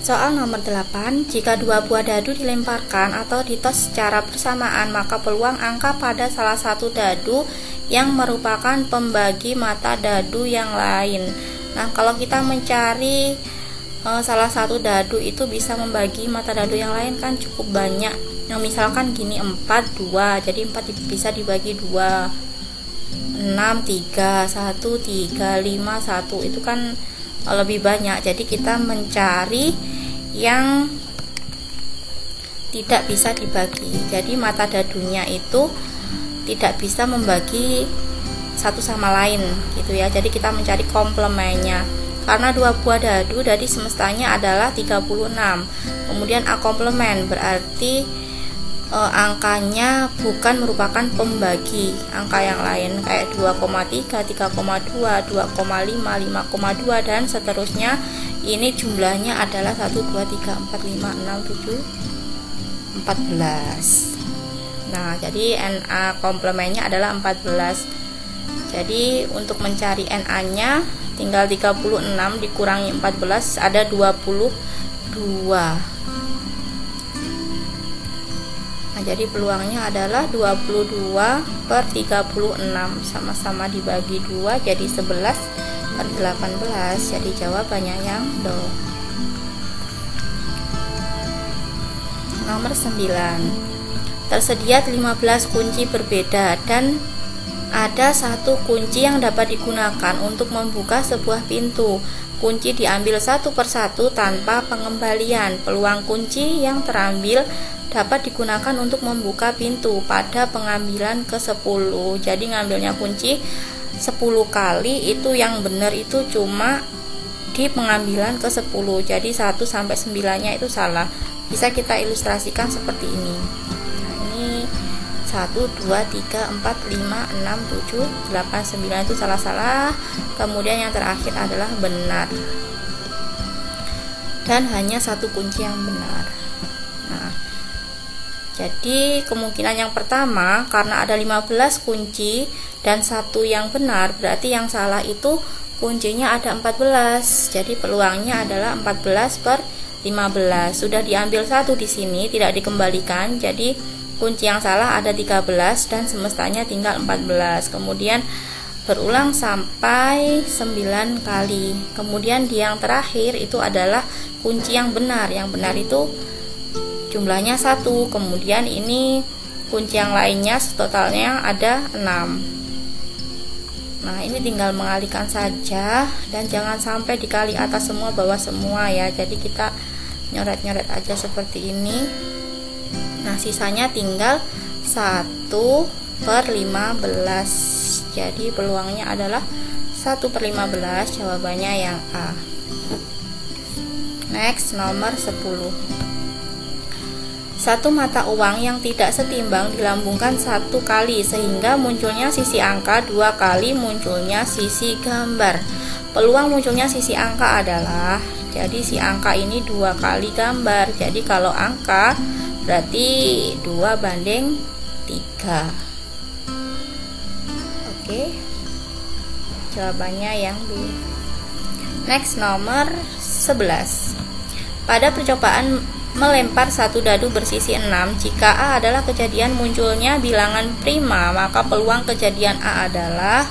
Soal nomor 8, jika dua buah dadu dilemparkan atau ditos secara bersamaan, maka peluang angka pada salah satu dadu yang merupakan pembagi mata dadu yang lain. Nah, kalau kita mencari salah satu dadu itu bisa membagi mata dadu yang lain kan cukup banyak. Nah, misalkan gini 4, 2, jadi 4 bisa dibagi 2, 6, 3, 1, 3, 5, 1, itu kan lebih banyak. Jadi kita mencari yang tidak bisa dibagi, jadi mata dadunya itu tidak bisa membagi satu sama lain gitu ya. Jadi kita mencari komplemennya. Karena dua buah dadu dari semestanya adalah 36, kemudian A komplement berarti angkanya bukan merupakan pembagi angka yang lain kayak 2,3, 3,2, 2,5, 5,2 dan seterusnya. Ini jumlahnya adalah 1, 2, 3, 4, 5, 6, 7, 14. Nah, jadi NA komplemennya adalah 14. Jadi untuk mencari NA-nya tinggal 36 dikurangi 14 ada 22. Nah, jadi peluangnya adalah 22/36, sama-sama dibagi 2 jadi 11/18. Jadi jawabannya yang do. Nomor 9. Tersedia 15 kunci berbeda dan ada satu kunci yang dapat digunakan untuk membuka sebuah pintu. Kunci diambil satu persatu tanpa pengembalian. Peluang kunci yang terambil dapat digunakan untuk membuka pintu pada pengambilan ke-10. Jadi ngambilnya kunci 10 kali, itu yang benar itu cuma di pengambilan ke-10. Jadi 1 sampai 9-nya itu salah. Bisa kita ilustrasikan seperti ini. Nah, ini 1, 2, 3, 4, 5, 6, 7, 8, 9 itu salah-salah. Kemudian yang terakhir adalah benar. Dan hanya satu kunci yang benar. Nah, jadi kemungkinan yang pertama, karena ada 15 kunci dan satu yang benar, berarti yang salah itu kuncinya ada 14. Jadi peluangnya adalah 14/15. Sudah diambil satu di sini, tidak dikembalikan. Jadi kunci yang salah ada 13 dan semestanya tinggal 14. Kemudian berulang sampai 9 kali. Kemudian di yang terakhir itu adalah kunci yang benar. Yang benar itu jumlahnya 1. Kemudian ini kunci yang lainnya totalnya ada 6. Nah, ini tinggal mengalihkan saja dan jangan sampai dikali atas semua bawah semua ya. Jadi kita nyoret-nyoret aja seperti ini. Nah, sisanya tinggal 1/15. Jadi peluangnya adalah 1/15. Jawabannya yang A. Next, nomor 10. Satu mata uang yang tidak setimbang dilambungkan 1 kali sehingga munculnya sisi angka 2 kali munculnya sisi gambar. Peluang munculnya sisi angka adalah, jadi si angka ini 2 kali gambar. Jadi kalau angka berarti 2/3. Oke. Jawabannya yang B. Next, nomor 11. Pada percobaan melempar satu dadu bersisi 6, jika A adalah kejadian munculnya bilangan prima, maka peluang kejadian A adalah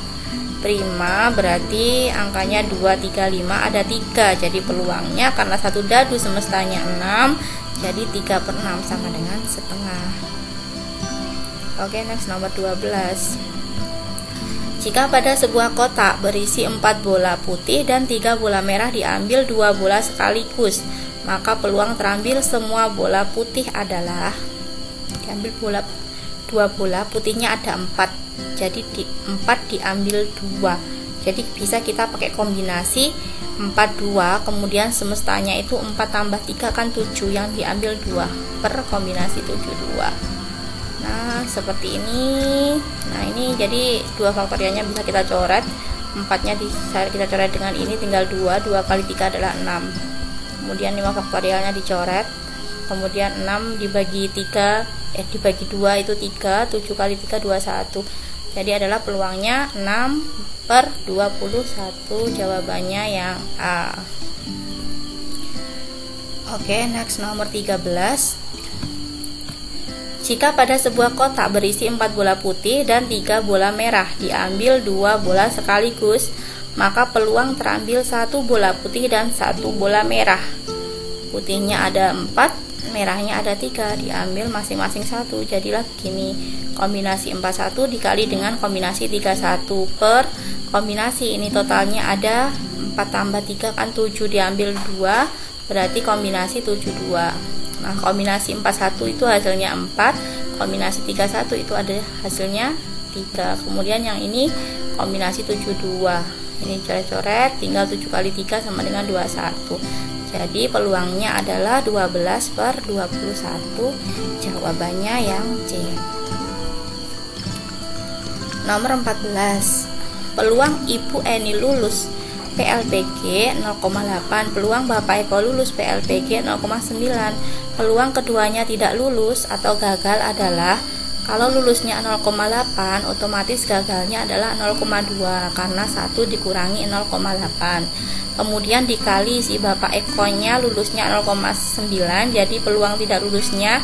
prima, berarti angkanya 2, 3, 5, ada 3. Jadi peluangnya karena satu dadu semestanya 6, jadi 3/6 sama dengan setengah. Oke, next, nomor 12. Jika pada sebuah kotak berisi 4 bola putih dan 3 bola merah diambil 2 bola sekaligus, maka peluang terambil semua bola putih adalah, diambil 2 bola putihnya ada 4, jadi 4 diambil 2. Jadi bisa kita pakai kombinasi 4, 2, kemudian semestanya itu 4 tambah 3 kan 7, yang diambil 2 per kombinasi 7, 2. Nah, seperti ini. Nah, ini jadi 2 faktorialnya bisa kita coret. 4-nya bisa kita coret dengan ini, tinggal 2. 2 kali 3 adalah 6. Kemudian 5 faktorialnya dicoret. Kemudian 6 dibagi 3, dibagi 2 itu 3. 7 kali 3, 21. Jadi adalah peluangnya 6/21. Jawabannya yang A. Oke, next nomor 13. Jika pada sebuah kotak berisi 4 bola putih dan 3 bola merah, diambil 2 bola sekaligus, maka peluang terambil 1 bola putih dan 1 bola merah. Putihnya ada 4, merahnya ada 3, diambil masing-masing 1. Jadilah begini, kombinasi 41 dikali dengan kombinasi 31 per kombinasi ini totalnya ada 4 tambah 3 kan 7, diambil 2, berarti kombinasi 72. Nah, kombinasi 41 itu hasilnya 4, kombinasi 31 itu ada hasilnya 3. Kemudian yang ini kombinasi 72. Ini coret-coret, tinggal 7 kali 3 sama dengan 21. Jadi peluangnya adalah 12 per 21. Jawabannya yang C. Nomor 14. Peluang Ibu Eni lulus PLPG 0,8, peluang Bapak Eko lulus PLPG 0,9. Peluang keduanya tidak lulus atau gagal adalah kalau lulusnya 0,8, otomatis gagalnya adalah 0,2 karena 1 dikurangi 0,8. Kemudian dikali si Bapak Eko-nya lulusnya 0,9, jadi peluang tidak lulusnya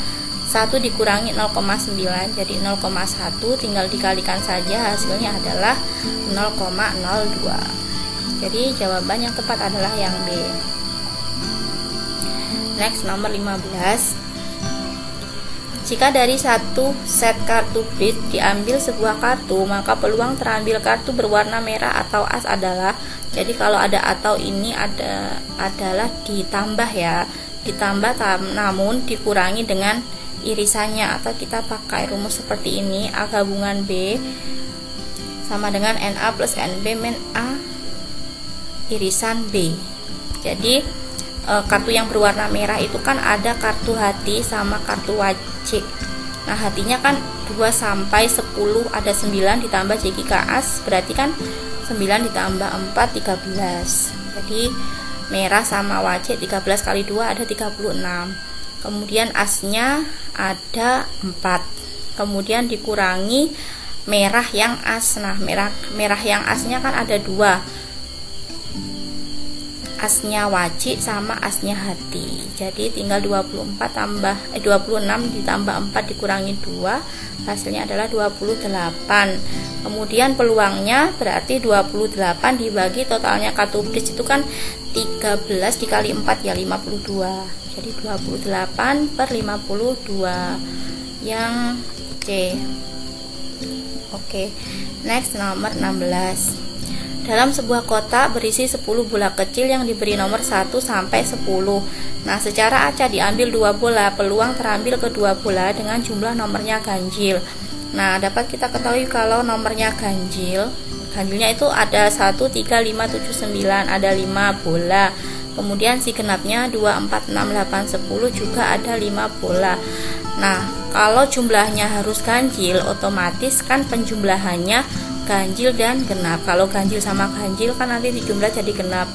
1 dikurangi 0,9 jadi 0,1, tinggal dikalikan saja, hasilnya adalah 0,02. Jadi jawaban yang tepat adalah yang B. Next, nomor 15. Jika dari satu set kartu bridge diambil sebuah kartu, maka peluang terambil kartu berwarna merah atau as adalah, jadi kalau ada atau ini adalah ditambah ya, ditambah namun dikurangi dengan irisannya, atau kita pakai rumus seperti ini, A gabungan B sama dengan NA plus NB min A irisan B. Jadi kartu yang berwarna merah itu kan ada kartu hati sama kartu wajib. Nah, hatinya kan 2 sampai 10 ada 9 ditambah JKK as, berarti kan 9 ditambah 4 13. Jadi merah sama wajib 13 kali 2 ada 36. Kemudian asnya ada 4. Kemudian dikurangi merah yang as. Nah, merah yang asnya kan ada 2. Asnya wajib sama asnya hati. Jadi tinggal 26 ditambah 4 dikurangi 2, hasilnya adalah 28. Kemudian peluangnya berarti 28 dibagi totalnya kartu bridge itu kan 13 dikali 4 ya 52. Jadi 28 per 52 yang C. Oke, next nomor 16. Dalam sebuah kotak berisi 10 bola kecil yang diberi nomor 1 sampai 10. Nah, secara acak diambil 2 bola, peluang terambil kedua bola dengan jumlah nomornya ganjil. Nah, dapat kita ketahui kalau nomornya ganjilnya itu ada 1, 3, 5, 7, 9, ada 5 bola. Kemudian si genapnya 2, 4, 6, 8, 10 juga ada 5 bola. Nah, kalau jumlahnya harus ganjil, otomatis kan penjumlahannya ganjil dan genap. Kalau ganjil sama ganjil kan nanti dijumlah jadi genap,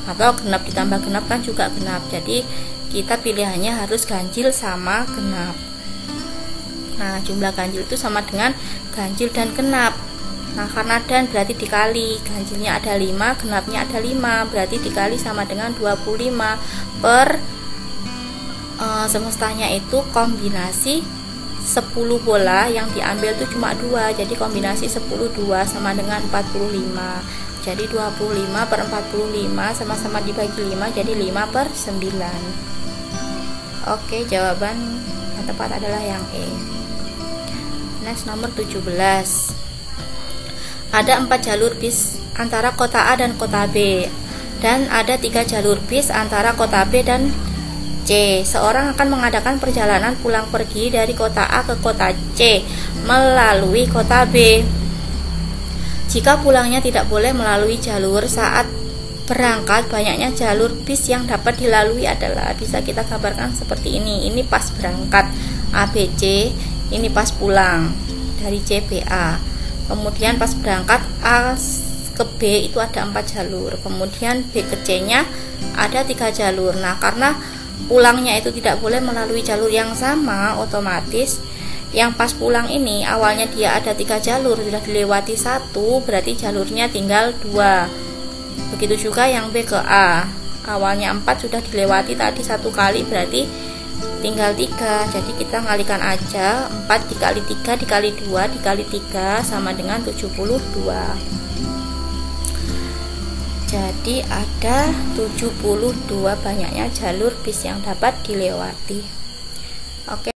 atau genap ditambah genap kan juga genap. Jadi kita pilihannya harus ganjil sama genap. Nah, jumlah ganjil itu sama dengan ganjil dan genap. Nah, karena dan berarti dikali, ganjilnya ada 5, genapnya ada 5, berarti dikali sama dengan 25 per semestanya itu kombinasi 10 bola yang diambil itu cuma 2, jadi kombinasi 10 2 sama dengan 45. Jadi 25 per 45 sama-sama dibagi 5 jadi 5 per 9. Oke, jawaban yang tepat adalah yang E. Next, nomor 17. Ada 4 jalur bis antara kota A dan kota B, dan ada 3 jalur bis antara kota B dan C. Seorang akan mengadakan perjalanan pulang pergi dari kota A ke kota C melalui kota B. Jika pulangnya tidak boleh melalui jalur saat berangkat, banyaknya jalur bis yang dapat dilalui adalah, bisa kita gambarkan seperti ini. Ini pas berangkat ABC, ini pas pulang dari CBA. Kemudian pas berangkat A ke B itu ada 4 jalur. Kemudian B ke C nya ada 3 jalur. Nah, karena pulangnya itu tidak boleh melalui jalur yang sama, otomatis yang pas pulang ini awalnya dia ada 3 jalur, sudah dilewati 1, berarti jalurnya tinggal 2. Begitu juga yang B ke A awalnya 4 sudah dilewati tadi 1 kali, berarti tinggal 3. Jadi kita ngalikan aja, 4 dikali 3 dikali 2 dikali 3 sama dengan 72. Jadi ada 72 banyaknya jalur bis yang dapat dilewati. Oke.